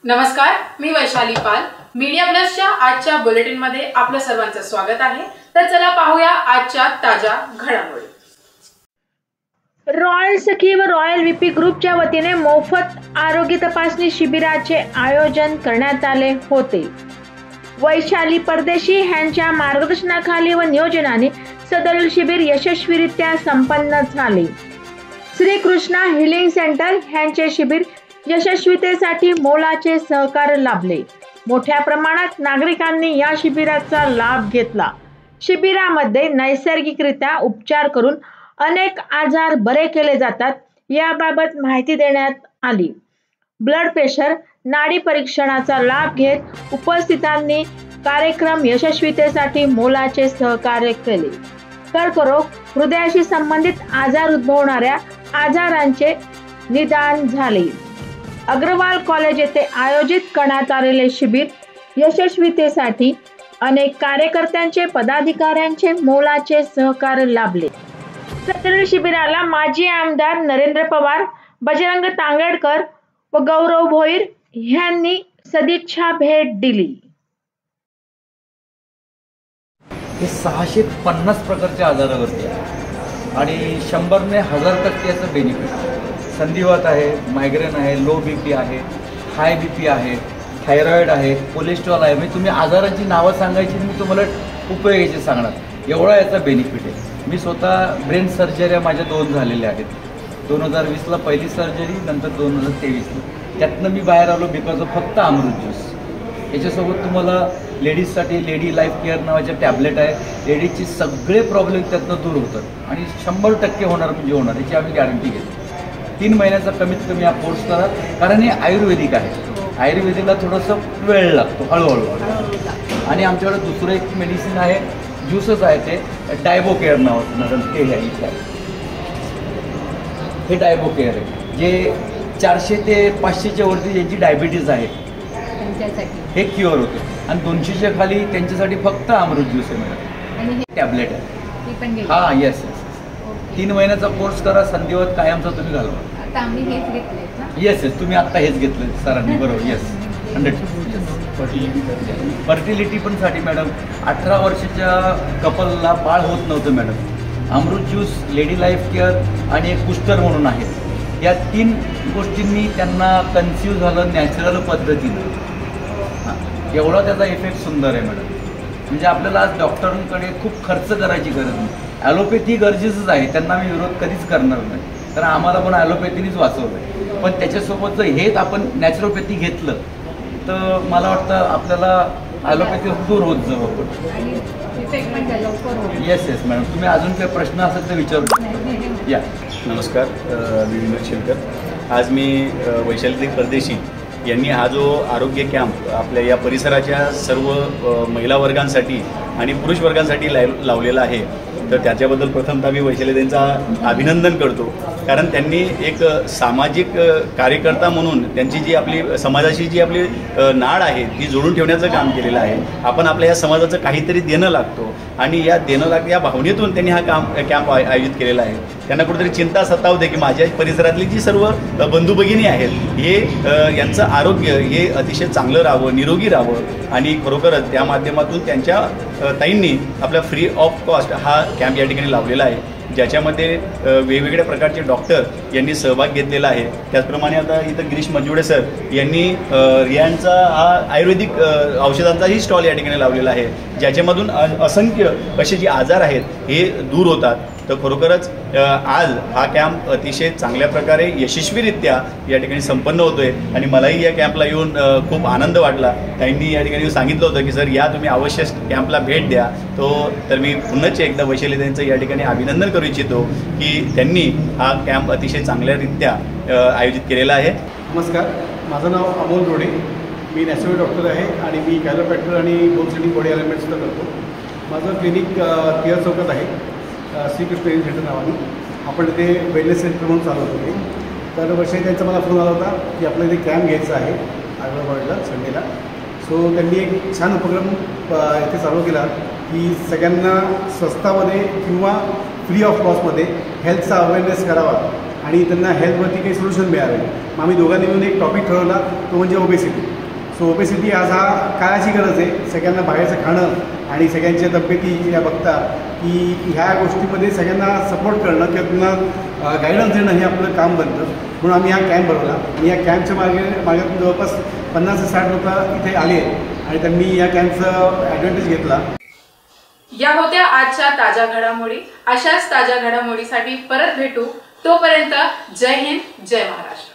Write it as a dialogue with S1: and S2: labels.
S1: नमस्कार, मी वैशाली पाल. मीडिया प्लसच्या आजच्या बुलेटिनमध्ये आपलं सर्वांचं स्वागत आहे. तर चला पाहूया आजच्या ताज्या घडामोडी.
S2: रॉयल सखी व रॉयल व्हीपी ग्रुपच्या वतीने मोफत आरोग्य तपासणी शिबिराचे आयोजन करण्यात आले होते. वैशाली परदेशी यांच्या मार्गदर्शनाखाली व नियोजनाने सदर शिबिर यशस्वीरित्या संपन्न झाले. श्री कृष्णा हिलिंग सेंटर यांचे शिबिर यशस्वीतेसाठी मोलाचे सहकार्य लाभले. मोठ्या प्रमाणात नागरिकांनी या शिबिराचा लाभ घेतला. शिबिरामध्ये नैसर्गिकरित्या उपचार करून अनेक आजार बरे केले जातात याबाबत माहिती देण्यात आली. ब्लड प्रेशर, नाडी परीक्षणाचा लाभ घेत उपस्थितांनी कार्यक्रम यशस्वीतेसाठी मोलाचे सहकार्य केले. कर्करोग, हृदयाशी संबंधित आजार उद्भवणाऱ्या आजारांचे निदान झाले. अग्रवाल कॉलेज येथे आयोजित करण्यात आलेले शिबिर यशस्वीतेसाठी अनेक कार्यकर्त्यांचे, पदाधिकाऱ्यांचे मोलाचे सहकार्य लाभले. सदर शिबिराला माजी आमदार नरेंद्र पवार, बजरंग तांगडकर व गौरव भोईर यांनी सदिच्छा भेट दिली.
S3: हे 650 प्रकारच्या आजारावरती आहे आणि 100 ने 1000% याचं बेनिफिट. संधिवात आहे, मायग्रेन आहे, लो बीपी आहे, हाय बीपी आहे, थायरॉइड आहे, कोलेस्ट्रॉल आहे. म्हणजे तुम्ही आजारांची नावं सांगायची आणि मी तुम्हाला उपयोगाची सांगणार, एवढा याचा बेनिफिट आहे. मी स्वतः ब्रेन सर्जऱ्या माझ्या 2 झालेल्या आहेत. 2020ला पहिली सर्जरी, नंतर 2023ला. त्यातनं मी बाहेर आलो बिकॉज ऑफ फक्त अमृत ज्यूस. याच्यासोबत तुम्हाला लेडीजसाठी लेडी लाईफ केअर नावाचे टॅबलेट आहे. लेडीजचे सगळे प्रॉब्लेम त्यातनं दूर होतात आणि 100% होणार म्हणजे होणार, याची आम्ही गॅरंटी घेतो. 3 महिन्याचा कमीत कमी हा कोर्स करा, कारण हे आयुर्वेदिक आहे. आयुर्वेदिकला थोडंसं वेळ लागतो, हळूहळू. आणि आमच्याकडे दुसरं एक मेडिसिन आहे, ज्यूसच आहे, ते डायबो केअर नावाचं. ते आहे इथे, हे डायबो केअर आहे, जे 400 ते 500च्या वरती ज्यांची डायबिटीज आहे हे क्युअर होते. आणि 200च्या खाली त्यांच्यासाठी फक्त अमृत ज्यूस आहे मॅडम, टॅबलेट आहे. हां, येस. 3 महिन्याचा कोर्स करा, संधिवात कायमचा तुम्ही घालवा. येस, तुम्ही आत्ता हेच घेतलं सरांनी, बरोबर. येस, 100%. फर्टिलिटी पण साठी मॅडम, 18 वर्षाच्या कपलला बाळ होत नव्हतं मॅडम. अमृत ज्यूस, लेडी लाईफ केअर आणि एक बूस्टर म्हणून आहे. या 3 गोष्टींनी त्यांना कन्सिव्ह झालं नॅचरल पद्धतीनं. एवढा त्याचा इफेक्ट सुंदर आहे मॅडम. म्हणजे आपल्याला आज डॉक्टरांकडे खूप खर्च करायची गरज नाही. ॲलोपॅथी गरजेचंच आहे, त्यांना मी विरोध कधीच करणार नाही, कारण आम्हाला पण ॲलोपॅथीनेच वाचवलं आहे. पण त्याच्यासोबत जर हेच आपण नॅचरोपॅथी घेतलं तर मला वाटतं आपल्याला ॲलोपॅथी दूर होत जाऊ आपण. येस मॅडम, तुम्ही अजून काही प्रश्न असेल तर विचारू या.
S4: नमस्कार, मी विनोद शेलकर. आज मी वैशाली परदेशी यांनी हा जो आरोग्य कॅम्प आपल्या या परिसराच्या सर्व महिला वर्गांसाठी आणि पुरुष वर्गांसाठी लावलेला आहे, तर त्याच्याबद्दल प्रथमतः मी वैशालीताईंचा अभिनंदन करतो. कारण त्यांनी एक सामाजिक कार्यकर्ता म्हणून त्यांची जी आपली समाजाशी जी आपली नाळ आहे ती जोडून ठेवण्याचं काम केलेलं आहे. आपण आपल्या या समाजाचं काहीतरी देणं लागतो आणि या या भावनेतून त्यांनी हा कॅम्प आयोजित केलेला आहे. त्यांना कुठेतरी चिंता सतावते की माझ्या परिसरातली जी सर्व बंधू भगिनी आहेत हे यांचं आरोग्य हे अतिशय चांगलं राहावं, निरोगी राहावं. आणि खरोखरच त्या माध्यमातून त्यांच्या ताईंनी आपला फ्री ऑफ कॉस्ट हा कॅम्प या ठिकाणी लावलेला आहे, ज्याच्यामध्ये वेगवेगळ्या प्रकारचे डॉक्टर यांनी सहभाग घेतलेला आहे. त्याचप्रमाणे आता इथं गिरीश मंजुळे सर यांनी रियांचा हा आयुर्वेदिक औषधांचाही स्टॉल या ठिकाणी लावलेला आहे, ज्याच्यामधून असंख्य असे जे आजार आहेत हे दूर होतात. तर खरोखरच आज हा कॅम्प अतिशय चांगल्या प्रकारे यशस्वीरित्या या ठिकाणी संपन्न होतोय आणि मलाही या कॅम्पला येऊन खूप आनंद वाटला. त्यांनी या ठिकाणी सांगितलं होतं की सर या तुम्ही अवश्य कॅम्पला भेट द्या. तर मी पुन्हाच एकदा वैशाली त्यांचं या ठिकाणी अभिनंदन करू इच्छितो की त्यांनी हा कॅम्प अतिशय चांगल्यारित्या आयोजित केलेला आहे.
S5: नमस्कार, माझं नाव अमोल रोडे. मी नॅचरल डॉक्टर आहे आणि मी कॅलोपॅक्टर आणि बोन सेटिंग बॉडी अलाइनमेंटसुद्धा करतो. माझं क्लिनिक केअर चौकात आहे, श्रीकृष्ण हेल्थ सेंटर नावाने. आपण इथे वेलनेस सेंटर म्हणून चालवतो ते. तर वैशाली त्यांचा मला फोन आला होता की आपला इथे कॅम्प घ्यायचा आहे आग्रावाडला संडेला. सो त्यांनी एक छान उपक्रम इथे चालू केला की सगळ्यांना स्वस्तामध्ये किंवा फ्री ऑफ कॉस्टमध्ये हेल्थचा अवेअरनेस करावा आणि त्यांना हेल्थवरती काही सोल्युशन मिळावे. मग आम्ही दोघांनी मिळून एक टॉपिक ठरवला, तो म्हणजे ओबेसिटी. सो ओबेसिटी आज हा काळाची गरज आहे. सगळ्यांना बाहेरचं खाणं आणि सगळ्यांच्या तब्येती या बघता की ह्या गोष्टीमध्ये सगळ्यांना सपोर्ट करणं किंवा त्यांना गायडन्स देणं हे आपलं काम बनतं. म्हणून आम्ही हा कॅम्प भरवला आणि या कॅम्पच्या मार्गातून जवळपास 50 ते 60 लोक इथे आले आणि त्यांनी या कॅम्पचा ॲडव्हान्टेज घेतला.
S1: या होत्या आजच्या ताज्या घडामोडी. अशाच ताज्या घडामोडीसाठी परत भेटू. तोपर्यंत जय हिंद, जय महाराष्ट्र.